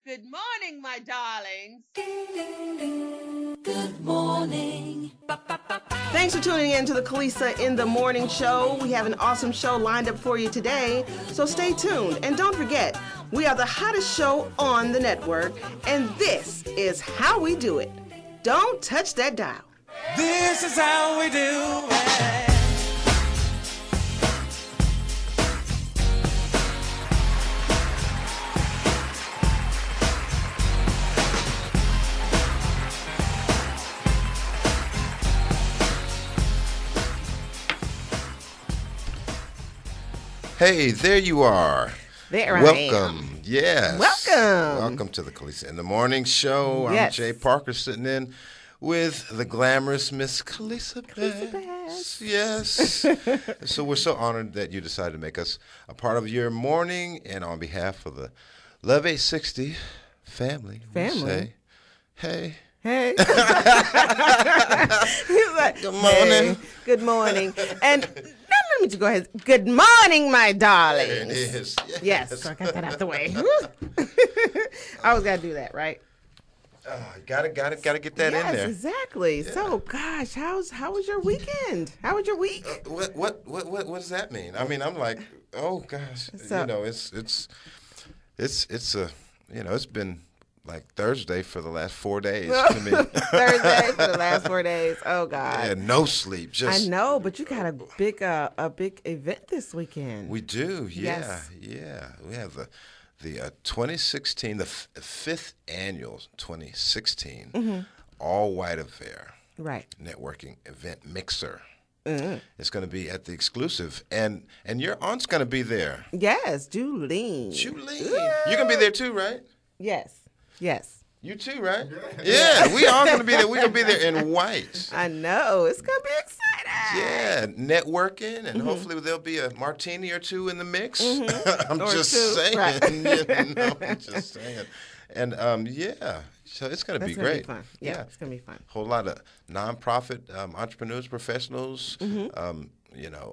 Good morning, my darlings. Good morning. Thanks for tuning in to the Kalisa in the Morning Show. We have an awesome show lined up for you today, so stay tuned. And don't forget, we are the hottest show on the network, and this is how we do it. Don't touch that dial. This is how we do it. Hey, there you are. There I Welcome. am. Yes. Welcome To the Kalisa in the Morning Show. Yes. I'm Jay Parker sitting in with the glamorous Miss Kalisa Bass. Yes. So we're so honored that you decided to make us a part of your morning. And on behalf of the Love 860 family, we say, hey. Hey. He's like, Good morning. hey, good morning. And now let me just go ahead. Good morning, my darlings. There it is. Yes, so I got that out the way. I always got to do that, right? Gotta get that Yes, in there. exactly. Yeah. So, gosh, how was your weekend? How was your week? What does that mean? I mean, I'm like, oh gosh, So- it's been like Thursday for the last 4 days to me. Thursday for the last 4 days. Oh God. Yeah, no sleep. Just I know, but you got a big event this weekend. we do. Yeah, Yes. yeah. We have the 2016, the fifth annual 2016 all white affair Right. networking event mixer. It's going to be at the exclusive, and your aunt's going to be there. Yes, Julene. Julie, you're going to be there too, right? Yes. Yes. You too, right? Yeah, we all going to be there. We're going to be there in white. I know. It's gonna be exciting. Yeah, networking, and hopefully there'll be a martini or two in the mix. I'm Or just two, saying. right. I'm just saying. And yeah, so it's going to be That's gonna great. be fun. Yeah, it's gonna be fun. Whole lot of nonprofit entrepreneurs, professionals,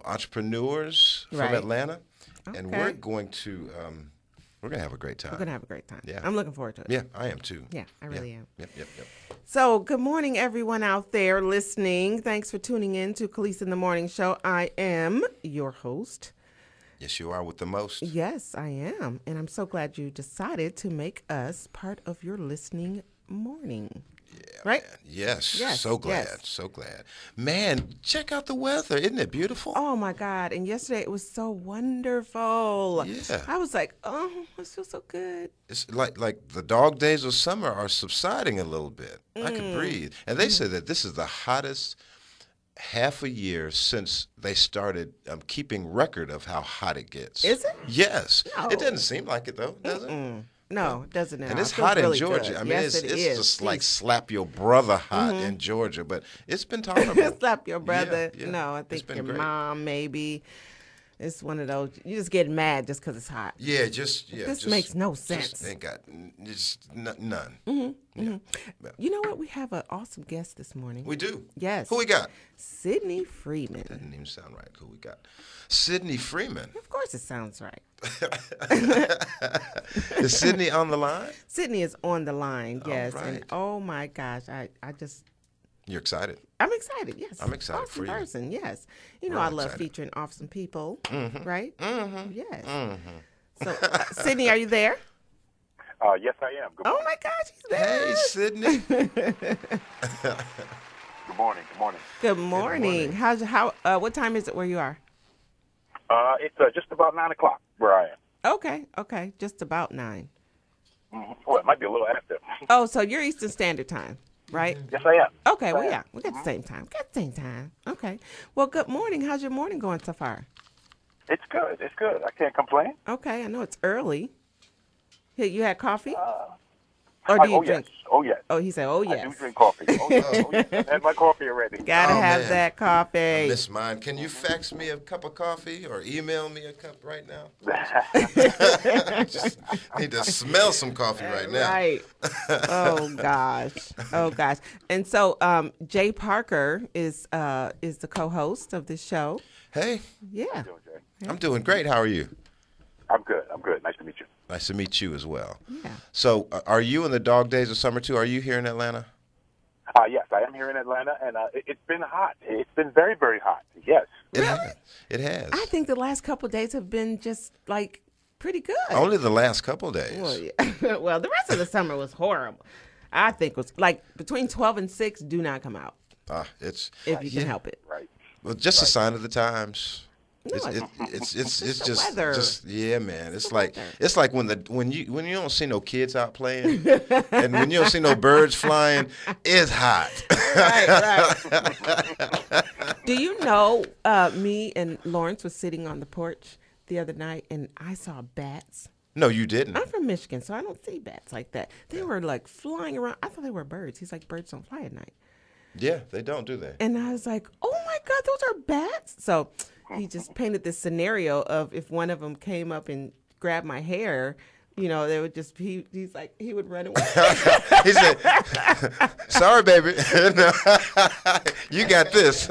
entrepreneurs from Right. Atlanta, and Okay. we're going to have a great time. We're gonna have a great time. Yeah. I'm looking forward to it. Yeah, I am too. Yeah, I really am. Yep. So, good morning, everyone out there listening. Thanks for tuning in to Kalisa in the Morning Show. I am your host. Yes, you are with the most. Yes, I am. And I'm so glad you decided to make us part of your listening morning. Right? Man. Yes. Yes, So glad. yes. So glad. Man, check out the weather. Isn't it beautiful? Oh, my God. And yesterday it was so wonderful. Yeah. I was like, oh, it feels so good. It's like the dog days of summer are subsiding a little bit. I can breathe. And they say that this is the hottest half a year since they started keeping record of how hot it gets. Is it? Yes. No. It doesn't seem like it though, does it? No, it doesn't now. And it's It feels hot really in Georgia. good. I mean, yes, it's it is. just like slap your brother hot in Georgia, but it's been tolerable. Slap your brother. Yeah. No, I It's think been your great. mom maybe. It's one of those. You just get mad just because it's hot. Yeah, This just makes no just sense. ain't got none. Yeah. You know what? We have an awesome guest this morning. We do. Yes. Who we got? Sydney Freeman. Didn't even sound right. Who we got? Sydney Freeman. Of course, it sounds right. Is Sydney on the line? Sydney is on the line. Yes, right. and oh my gosh, You're excited. I'm excited. Yes, I'm excited awesome for you. person. Yes, you know Real I love excited. featuring awesome people. Right? Yes. So, Sydney, are you there? Yes, I am. Good Oh morning. my gosh, he's there. Hey, Sydney. Good morning. Good morning. Good morning. morning. What time is it where you are? It's just about 9 o'clock where I am. Okay, just about 9. Well, it might be a little after. Oh, so you're Eastern Standard Time, right? Yes, I am. Okay, well, yeah, we got the same time. Okay. Well, good morning. How's your morning going so far? It's good. It's good. I can't complain. Okay, I know it's early. Hey, you had coffee? Or do you oh, drink? yes. Oh, yes. Oh, he said, oh, I yes. do drink coffee. Oh, yes. Oh, yes. I had my coffee already. Gotta Oh, have man. that coffee. Miss mine. Can you fax me a cup of coffee or email me a cup right now? Just need to smell some coffee right now. Right. Oh gosh. And so Jay Parker is the co-host of this show. Hey, Yeah. Jay. I'm doing great. How are you? I'm good. Nice to meet you. Nice to meet you as well. Yeah. So, are you in the dog days of summer too? Are you here in Atlanta? Yes, I am here in Atlanta, and it's been hot. It's been very, very hot. Yes. It has. It has. I think the last couple of days have been just like pretty good. Only the last couple of days. Well, yeah. Well, the rest of the summer was horrible. I think it was like between 12 and 6, do not come out It's if you can help it. Right. well, just a sign of the times. No, It's the just weather. yeah, man. It's the like weather. it's like when you don't see no kids out playing and when you don't see no birds flying, it's hot. Right. Do you know, me and Lawrence was sitting on the porch the other night, and I saw bats. No, you didn't. I'm from Michigan, so I don't see bats like that. They were like flying around. I thought they were birds. He's like, birds don't fly at night. Yeah, they don't do that. And I was like, oh my God, those are bats. So he just painted this scenario of if one of them came up and grabbed my hair, you know, they would just, he's like, he would run away. He said, "Sorry, baby, No, you got this."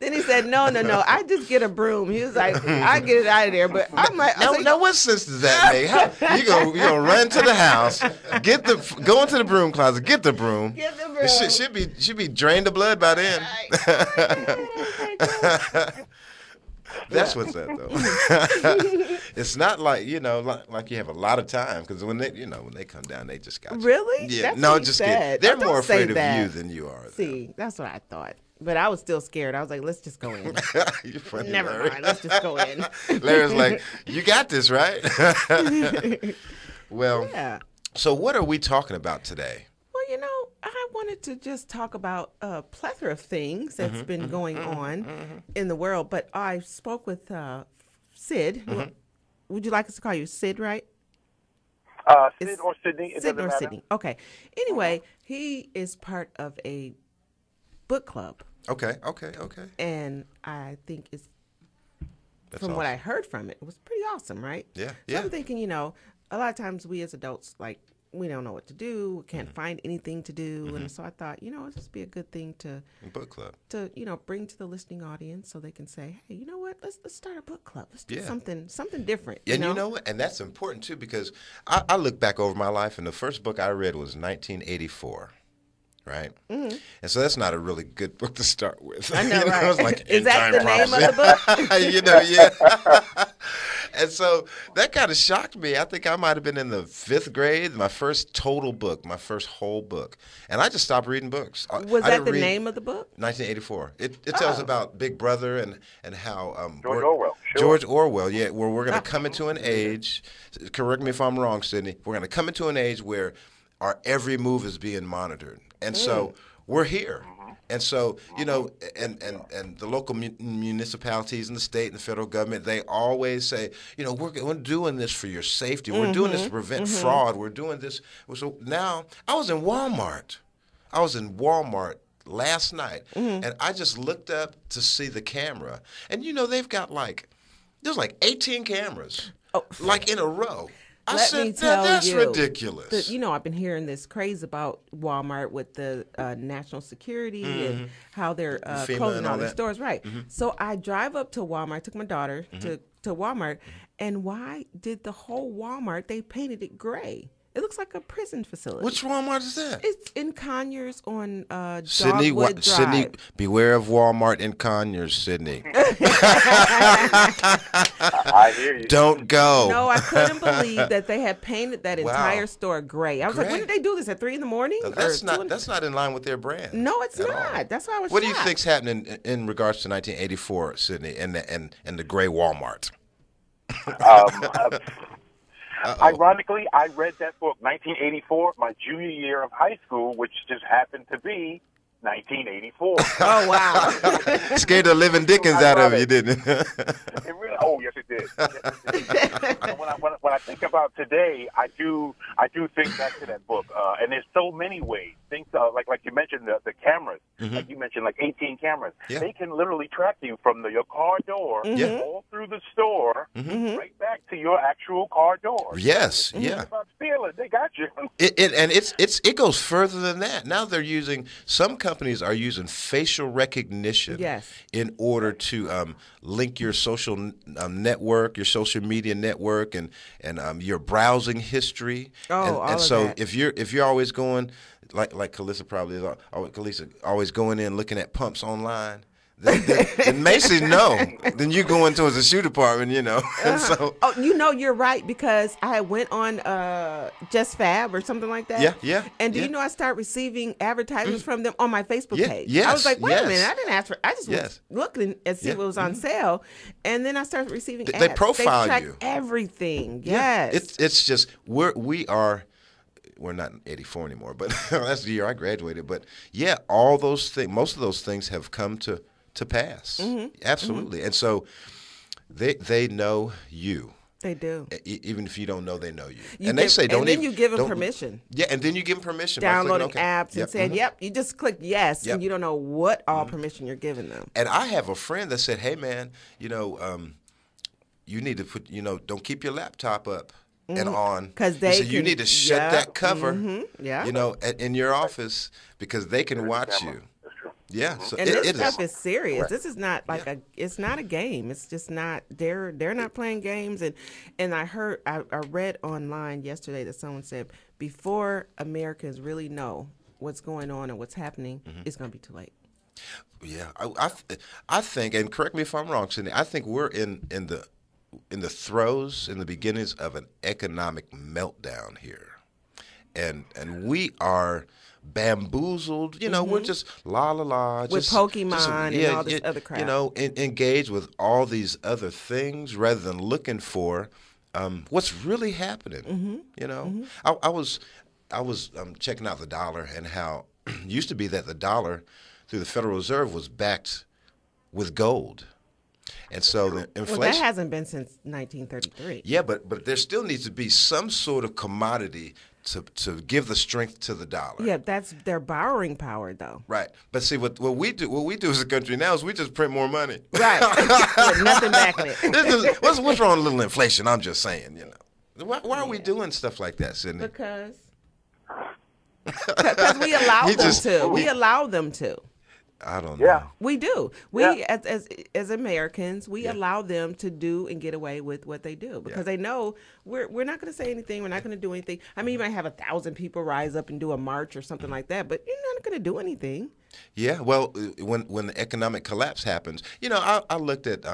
Then he said, no, I just get a broom. He was like, I get it out of there. But I'm like, Now, what sense does that make? How, you gonna run to the house, go into the broom closet, get the broom. Get the broom. It should be drained of blood by then. That's what's that though. It's not like like you have a lot of time because when they come down, they just got you. Really? Yeah. That's No, what he just said. kidding. They're Don't more say afraid of that. you than you are. See, that's what I thought. But I was still scared. I was like, let's just go in. You're funny, Never Larry. mind. Let's just go in. Larry's like, "You got this, right?" Well, Yeah. so what are we talking about today? Well, I wanted to just talk about a plethora of things that's been going on in the world. But I spoke with Sid. Would you like us to call you Sid, right? Sid or Sydney. It Sid doesn't or matter. Sydney. Okay. Anyway, he is part of a book club. Okay. And I think it's, That's from what I awesome. heard from it, it was pretty awesome, right? Yeah, So yeah. I'm thinking, a lot of times we as adults, like, we don't know what to do, we can't find anything to do. And so I thought, it'd just be a good thing to Book club. bring to the listening audience so they can say, hey, you know what? Let's start a book club. Let's do Yeah. something different. And you know what? And that's important too because I look back over my life and the first book I read was 1984. Right? And so that's not a really good book to start with. I know, right? It's like Is that the end name time of the prophecy. Yeah. And so that kind of shocked me. I think I might have been in the 5th grade, my first total book, my first whole book. And I just stopped reading books. Was I that didn't the read- name of the book? 1984. It tells about Big Brother and how George Orwell. Sure. George Orwell, yeah, where we're going to come into an age. Correct me if I'm wrong, Sydney. We're going to come into an age where our every move is being monitored, and so we're here. And so, and the local municipalities and the state and the federal government, they always say, we're doing this for your safety. We're doing this to prevent fraud. We're doing this. So now I was in Walmart. Last night, and I just looked up to see the camera. And, they've got there's 18 cameras, in a row. I Let said, me tell that's you, ridiculous. I've been hearing this craze about Walmart with the national security and how they're FEMA closing and all all their that. stores. Right. So I drive up to Walmart, took my daughter to Walmart, and why did the whole Walmart, they painted it gray? It looks like a prison facility. Which Walmart is that? It's in Conyers on Sydney, Dogwood Drive. Sydney, beware of Walmart in Conyers, Sydney. I hear you. Don't go. No, I couldn't believe that they had painted that Wow. entire store gray. I was like, when Gray? did they do this? At 3 a.m? That's not in line with their brand. No, it's at all. not. That's why I was What do you shocked. think's happening in regards to 1984, Sydney, and the gray Walmart? Ironically, I read that book, 1984, my junior year of high school, which just happened to be 1984. Oh, wow. Scared the living dickens out of you, didn't it? It really, oh, yes, it did. Yes, it did. And when I think about today, I do think back to that book, and there's so many ways. Things like you mentioned the cameras, like you mentioned, 18 cameras. Yeah. They can literally track you from your car door Yeah. all through the store, right back to your actual car door. Yes, yeah. About stealing They got you. It goes further than that. Now some companies are using facial recognition Yes. in order to link your social network, your social media network, and your browsing history. Oh, all and of so that. if you're always going like Kalisa probably is, Kalisa always going in looking at pumps online. Then Macy, no. Then you go into a shoe department, And so, Oh, you're right, because I went on Just Fab or something like that. Yeah. And do you know I start receiving advertisements from them on my Facebook Yeah, page? yes, I was like, wait yes. a minute, I didn't ask for. I just was Yes. looking and see Yeah, what was on sale, and then I started receiving They ads. profile they track you. everything. yeah, Yes. it's just we're not in 84 anymore, but that's the year I graduated. But yeah, all those things, most of those things have come to pass. Absolutely. And so they know you. They do. Even if you don't know, they know you. You And they give- say don't and then even. you give them don't- permission. Yeah, and then you give them permission. by Downloading clicking OK. apps and saying, "Yep," you just click yes, Yep. and you don't know what all permission you're giving them. And I have a friend that said, "Hey, man, you need to put, don't keep your laptop up and on 'Cause He they said, you can- need to shut yeah, that cover, yeah. in your office because they can watch Camera. you." That's true. Yeah, so And this it stuff is. is serious. This is not like it's not a game. It's just not. They're not playing games. And I read online yesterday that someone said before Americans really know what's going on and what's happening, it's going to be too late. Yeah, I think, and correct me if I'm wrong, Sydney. I think we're in the throes, in the beginnings of an economic meltdown here, and we are bamboozled. We're just la la la With Pokemon and all this other crap. Engaged with all these other things rather than looking for what's really happening. I was checking out the dollar and how it used to be that the dollar through the Federal Reserve was backed with gold. And so the inflation. Well, that hasn't been since 1933. Yeah, but there still needs to be some sort of commodity to give the strength to the dollar. Yeah, that's their borrowing power, though. Right. But see what we do as a country now is we just print more money. Right. With nothing backing it. What's wrong with a little inflation? I'm just saying, Why are we doing stuff like that, Sydney? Because we allow them to. We allow them to. I don't know. Yeah. We do. We Yeah. as Americans, we allow them to do and get away with what they do because they know we're not going to say anything. We're not going to do anything. I mean, you might have 1,000 people rise up and do a march or something like that, but you're not going to do anything. Yeah, well, when the economic collapse happens, I looked at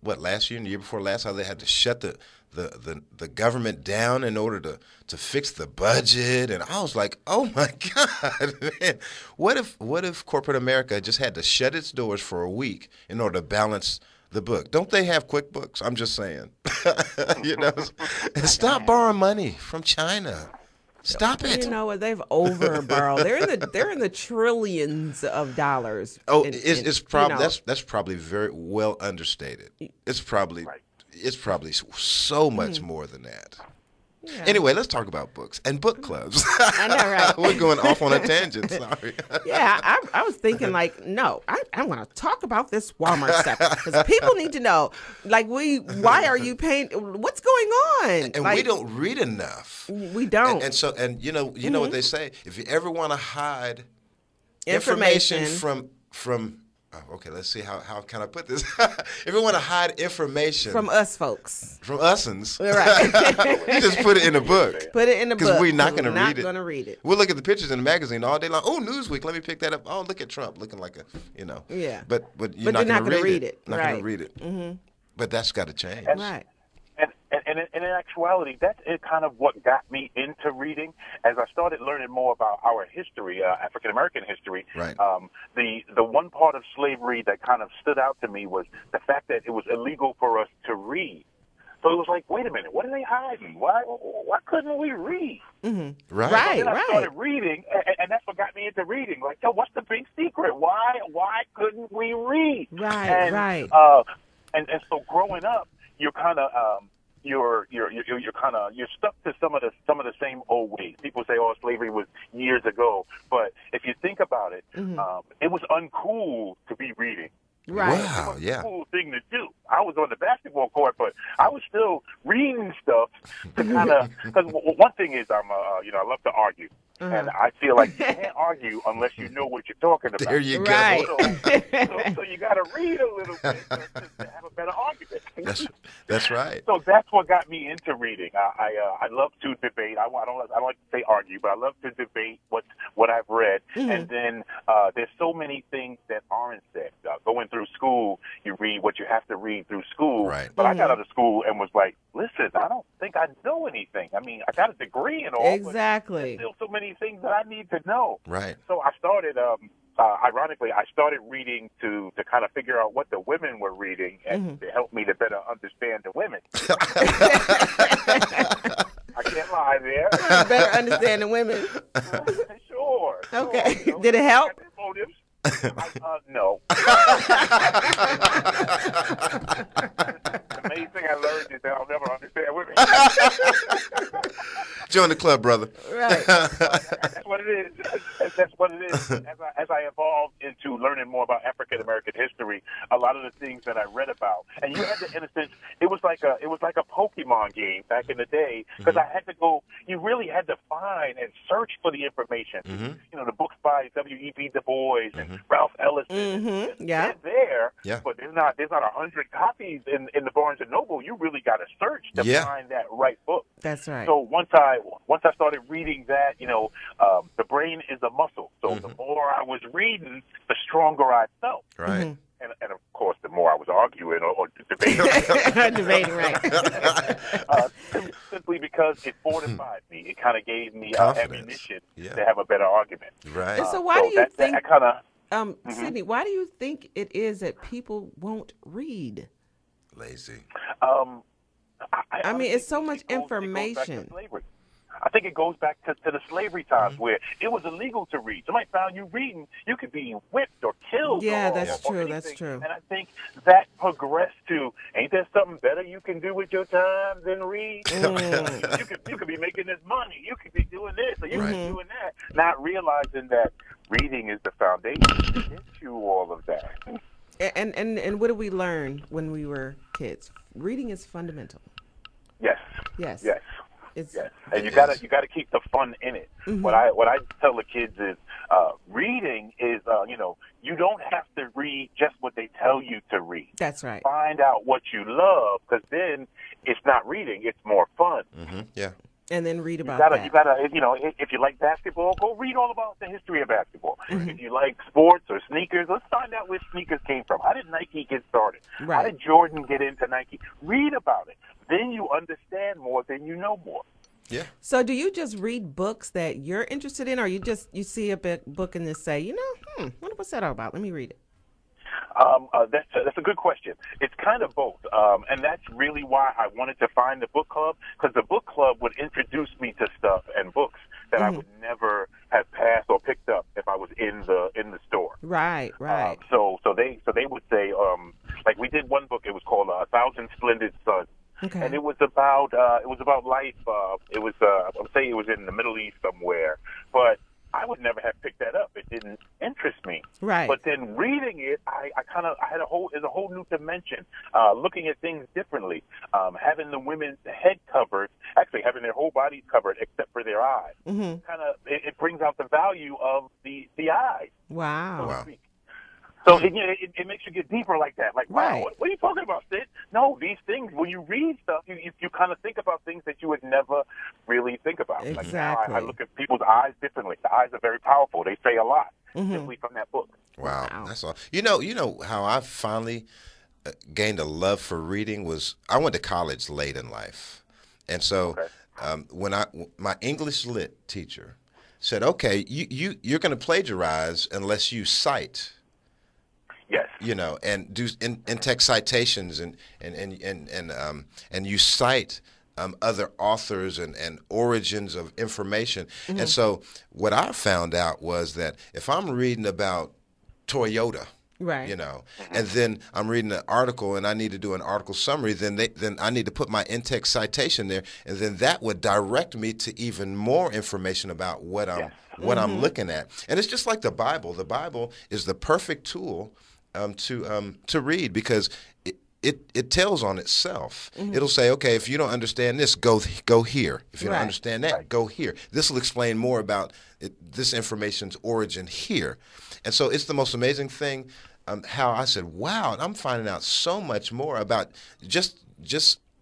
last year and the year before last, how they had to shut the government down in order to fix the budget, and I was like, oh my God, man, what if corporate America just had to shut its doors for a week in order to balance the book? Don't they have QuickBooks? I'm just saying, and stop borrowing money from China. Stop it. You know what? They've over borrowed. They're in the trillions of dollars. Oh, And- it's and, probably you know, that's probably very well understated. It's probably so much more than that. yeah. Anyway, let's talk about books and book clubs. I know, right? We're going off on a tangent. Sorry. Yeah, I was thinking like, no, I'm going to talk about this Walmart stuff because people need to know. Like, why are you paying? What's going on? And like, we don't read enough. We don't. And so you know what they say. If you ever want to hide Information. from okay, let's see how can I put this. If you want to hide information From us folks. from usins, Right. you just put it in a book. Put it in the book. Because we're not going to read it. Not going to read it. We'll look at the pictures in the magazine all day long. Oh, Newsweek, let me pick that up. Oh, look at Trump looking like a, Yeah. But you're you're not not going gonna to read it. Right. Not going to read it. Mm-hmm. But that's got to change. Right. And in actuality, that's kind of what got me into reading. As I started learning more about our history, African American history, Right. The one part of slavery that kind of stood out to me was the fact that it was illegal for us to read. So it was like, wait a minute, what are they hiding? Why couldn't we read? Mm-hmm. Right. Then I started reading, and that's what got me into reading. Like, yo, what's the big secret? Why couldn't we read? Right, right. And so growing up, you're kind of you're stuck to some of the same old ways. People say, "Oh, slavery was years ago," but if you think about it, it was uncool to be reading. Right. Wow. It was Yeah. a cool thing to do. I was on the basketball court, but I was still reading stuff to kind of, because one thing is I love to argue. And I feel like you can't argue unless you know what you're talking about. There you go. Right. So you got to read a little bit to have a better argument. That's right. So that's what got me into reading. I love to debate. I don't like to say argue, but I love to debate what I've read. And then there's so many things that aren't said. Going through school, you read what you have to read through school. Right. But I got out of school and was like, listen, I don't think I know anything. I mean, I got a degree and all. Exactly. But there's still so many things that I need to know. Right. So I started. Ironically, I started reading to kind of figure out what the women were reading and to help me to better understand the women. I can't lie there. Better understand the women. Sure. Okay. So, Did it help? I got motives. No. The main thing I learned is that I'll never understand women. Join the club, brother. Right. That's what it is. That's what it is. As I evolved into learning more about African American history, a lot of the things that I read about, and you had to, in a sense, it was like a Pokemon game back in the day, because I had to go. You really had to find and search for the information. You know, the books by W.E.B. Du Bois and Ralph Ellison. Yeah. They're there, Yeah. but there's not 100 copies in the Barnes and Noble. You really got to search to find that right book. That's right. So once I started reading that, the brain is a muscle. So the more I was reading, the stronger I felt. Right. And of course, the more I was arguing or debating. Debating, right. Simply because it fortified me. It kind of gave me Confidence. ammunition Yeah. to have a better argument. Right. And so why do you think, that kind of... Sydney, why do you think it is that people won't read? Lazy. I mean, it's so much It goes back to information. slavery. I think it goes back to the slavery times where it was illegal to read. Somebody found you reading, you could be whipped or killed. Yeah, or that's true. anything. That's true. And I think that progressed to, ain't there something better you can do with your time than read? You could be making this money. You could be doing this or you could be doing that. Not realizing that reading is the foundation to get you all of that. And what did we learn when we were kids? Reading is fundamental. Yes. Yes. Yes. It's, Yes, and you gotta keep the fun in it. What I tell the kids is, reading is you don't have to read just what they tell you to read. That's right. Find out what you love, because then it's not reading; it's more fun. Yeah. And then read about You gotta, if you like basketball, go read all about the history of basketball. If you like sports or sneakers, let's find out where sneakers came from. How did Nike get started? Right. How did Jordan get into Nike? Read about it. Then you understand more, then you know more. Yeah. So do you just read books that you're interested in, or you see a book and just say, what's that all about? Let me read it. That's a good question. It's kind of both, and that's really why I wanted to find the book club, because the book club would introduce me to stuff and books that I would never have passed or picked up if I was in the store. Right, right. So they would say, like we did one book. It was called A Thousand Splendid Suns. Okay. And it was about life. I would say it was in the Middle East somewhere, but I would never have picked that up. It didn't interest me. Right. But then reading it, I had a whole new dimension, looking at things differently. Having the women's head covered, actually having their whole bodies covered except for their eyes. It brings out the value of the eyes. Wow. So to speak. So it makes you get deeper like that. Like, wow, Right. what are you talking about, Sid? No, these things, when you read stuff, you kind of think about things that you would never really think about. Like now Exactly. I look at people's eyes differently. The eyes are very powerful. They say a lot simply from that book. Wow. That's all. You know how I finally gained a love for reading was I went to college late in life, and so when my English lit teacher said, "Okay, you're going to plagiarize unless you cite." Yes. And do in-text citations and you cite other authors and origins of information. And so what I found out was that if I'm reading about Toyota, Right. and then I'm reading an article and I need to do an article summary, then I need to put my in-text citation there, and then that would direct me to even more information about what I'm looking at. And it's just like the Bible. The Bible is the perfect tool to read, because it tells on itself. It'll say, okay, if you don't understand this, go here. If you don't Right. understand that, go here. This will explain more about this information's origin here. And so it's the most amazing thing. How I said, wow, I'm finding out so much more about just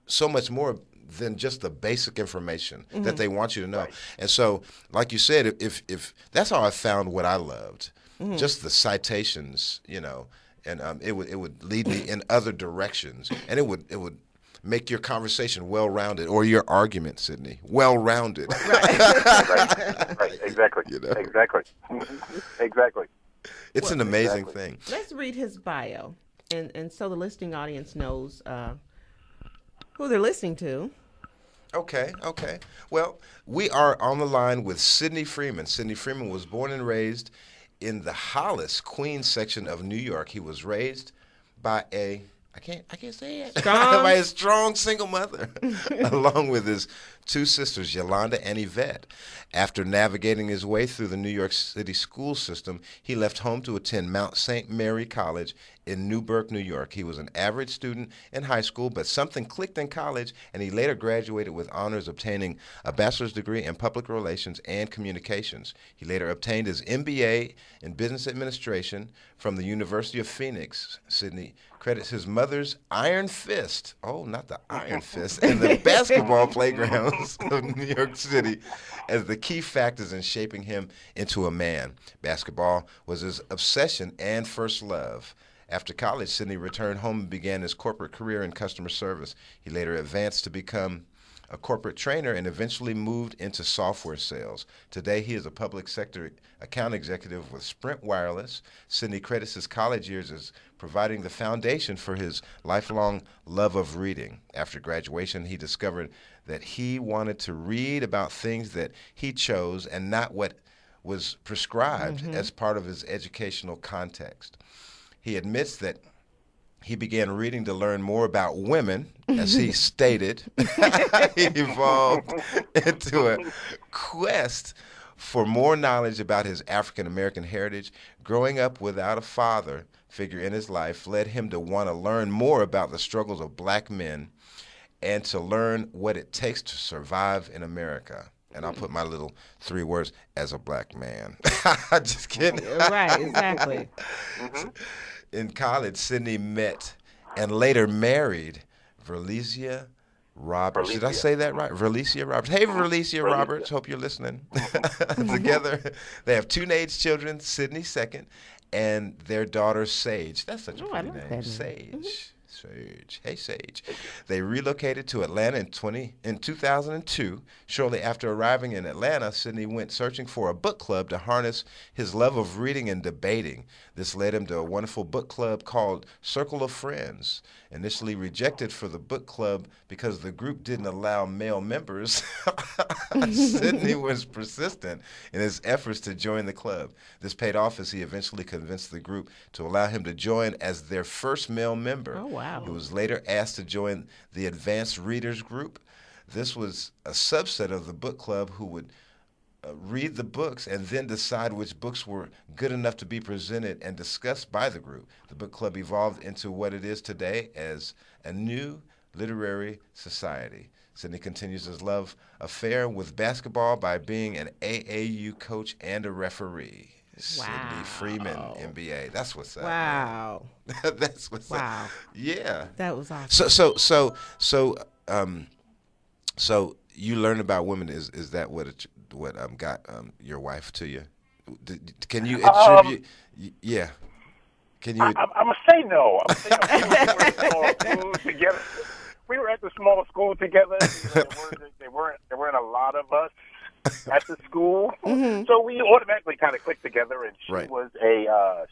so much more than just the basic information that they want you to know. And so, like you said, if that's how I found what I loved, just the citations, you know, and it would lead me in other directions, and it would make your conversation well-rounded, or your argument, Sydney, well-rounded. Right. Exactly. You know? Exactly. Exactly. It's an amazing thing. Let's read his bio, and so the listening audience knows who they're listening to. Okay. Well, we are on the line with Sidney Freeman. Sidney Freeman was born and raised in the Hollis, Queens section of New York. He was raised by I can't say it. By a strong single mother, along with his two sisters, Yolanda and Yvette. After navigating his way through the New York City school system, he left home to attend Mount St. Mary College in Newburgh, New York. He was an average student in high school, but something clicked in college, and he later graduated with honors, obtaining a bachelor's degree in public relations and communications. He later obtained his MBA in business administration from the University of Phoenix. Sidney credits his mother's iron fist, not the iron fist, and the basketball playgrounds of New York City as the key factors in shaping him into a man. Basketball was his obsession and first love. After college, Sidney returned home and began his corporate career in customer service. He later advanced to become a corporate trainer and eventually moved into software sales. Today, he is a public sector account executive with Sprint Wireless. Sidney credits his college years as providing the foundation for his lifelong love of reading. After graduation, he discovered that he wanted to read about things that he chose and not what was prescribed as part of his educational context. He admits that he began reading to learn more about women, as he stated. He evolved into a quest for more knowledge about his African-American heritage. Growing up without a father figure in his life led him to want to learn more about the struggles of black men and to learn what it takes to survive in America. And I'll put my little 3 words, as a black man. Just kidding. Right, exactly. In college, Sidney met and later married Verlicia Roberts. Did I say that right? Verlicia Roberts. Hey, Verlicia Roberts. Hope you're listening. Together, they have 2 teenage children, Sidney second, and their daughter, Sage. That's such a pretty name. Sage. Sage. Hey, Sage. They relocated to Atlanta in 2002. Shortly after arriving in Atlanta, Sidney went searching for a book club to harness his love of reading and debating. This led him to a wonderful book club called Circle of Friends. Initially rejected for the book club because the group didn't allow male members, Sidney was persistent in his efforts to join the club. This paid off as he eventually convinced the group to allow him to join as their first male member. Oh, wow. He was later asked to join the Advanced Readers Group. This was a subset of the book club who would read the books and then decide which books were good enough to be presented and discussed by the group. The book club evolved into what it is today as a new literary society. Sidney continues his love affair with basketball by being an AAU coach and a referee. Sidney Freeman, MBA. That's what's up. Wow. That's what's up. Yeah. That was awesome. So you learn about women. Is that what got your wife to you? Can you attribute? Yeah. Can you? I'm gonna say no. We were at the small school together. There weren't a lot of us at the school, so we automatically kind of clicked together. And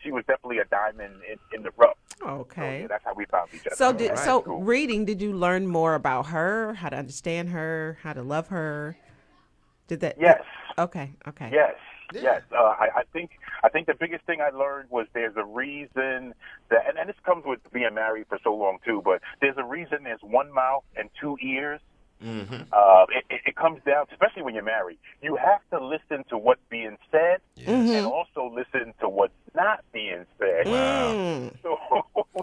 she was definitely a diamond in the rough. Okay. So, yeah, that's how we found each other. So reading, did you learn more about her, how to understand her, how to love her? Did that? Yes. Okay. Yes. Yes. I think the biggest thing I learned was there's a reason that, and this comes with being married for so long too, but there's a reason there's one mouth and 2 ears. It comes down, especially when you're married, you have to listen to what's being said and also listen to what's not being said.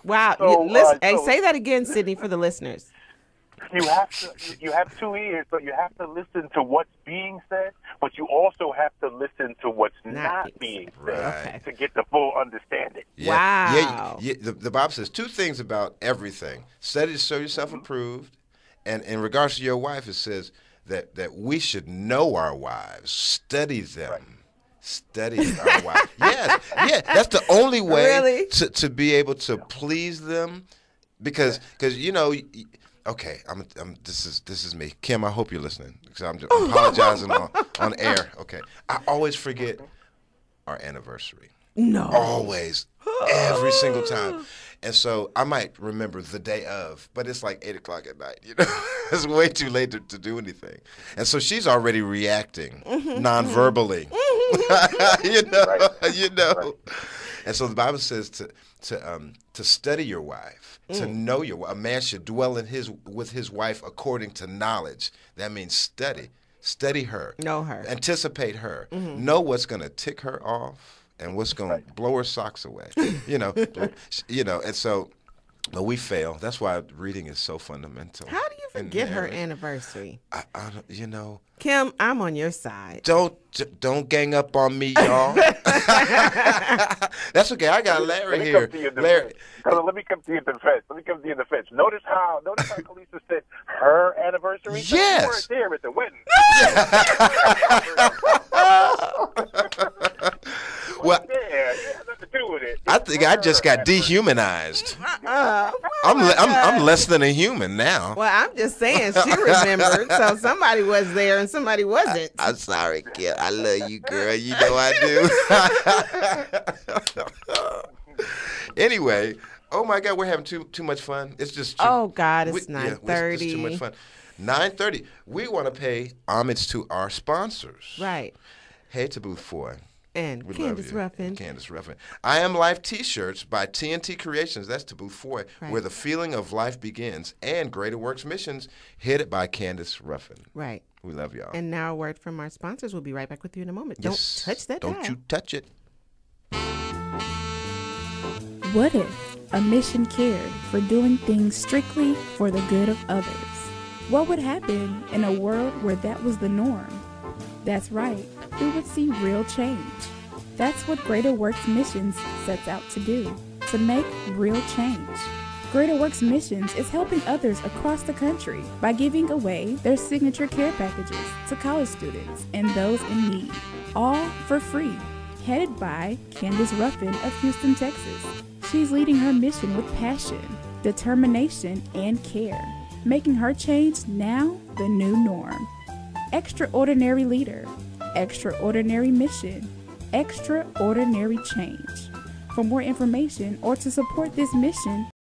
Wow. So, Listen, hey, say that again, Sydney, for the listeners. you have two ears, so you have to listen to what's being said, but you also have to listen to what's not being said Right. to get the full understanding. Wow. The Bible says two things about everything: study to show yourself approved, and in regards to your wife, it says that we should know our wives, study them. Right. Study our wives. Yes, yeah, that's the only way Really? to be able to please them, because you know. Okay, this is me, Kim. I hope you're listening because I'm apologizing on air. Okay, I always forget our anniversary. No. Always, every single time, and so I might remember the day of, but it's like 8 o'clock at night. You know, it's way too late to do anything, and so she's already reacting non-verbally. You know, Right. and so the Bible says to study your wife, to know your wife. A man should dwell with his wife according to knowledge. That means study her, Know her. anticipate her, know what's going to tick her off and what's going to blow her socks away. You know, and so. But we fail. That's why reading is so fundamental. How do you forget her anniversary? I don't, you know. Kim, I'm on your side. Don't gang up on me, y'all. That's okay. I got Larry here. Larry, Let me come to your defense. Notice how Kalisa said her anniversary. Yes. You weren't there at the wedding. Well, Yeah, you had nothing to do with it. I think I just got dehumanized. I'm less than a human now. Well, I'm just saying she remembered, so somebody was there and somebody wasn't. I'm sorry, kid. I love you, girl. You know I do. Anyway, oh my God, we're having too much fun. It's just Oh God, it's yeah, 9:30. it's too much fun. 9:30. We want to pay homage to our sponsors. Right. Hey to Booth Foy. And We Candace love you. Ruffin. Candace Ruffin. I Am Life T-shirts by TNT Creations. That's Taboo Foy, Right. where the feeling of life begins. And Greater Works Missions, headed by Candace Ruffin. Right. We love y'all. And now a word from our sponsors. We'll be right back with you in a moment. Yes. Don't touch that Don't dial. you touch it. What if a mission cared for doing things strictly for the good of others? What would happen in a world where that was the norm? That's right, we would see real change. That's what Greater Works Missions sets out to do, to make real change. Greater Works Missions is helping others across the country by giving away their signature care packages to college students and those in need, all for free. Headed by Candace Ruffin of Houston, Texas. She's leading her mission with passion, determination, and care, making her change now the new norm. Extraordinary leader, extraordinary mission, extraordinary change. For more information or to support this mission,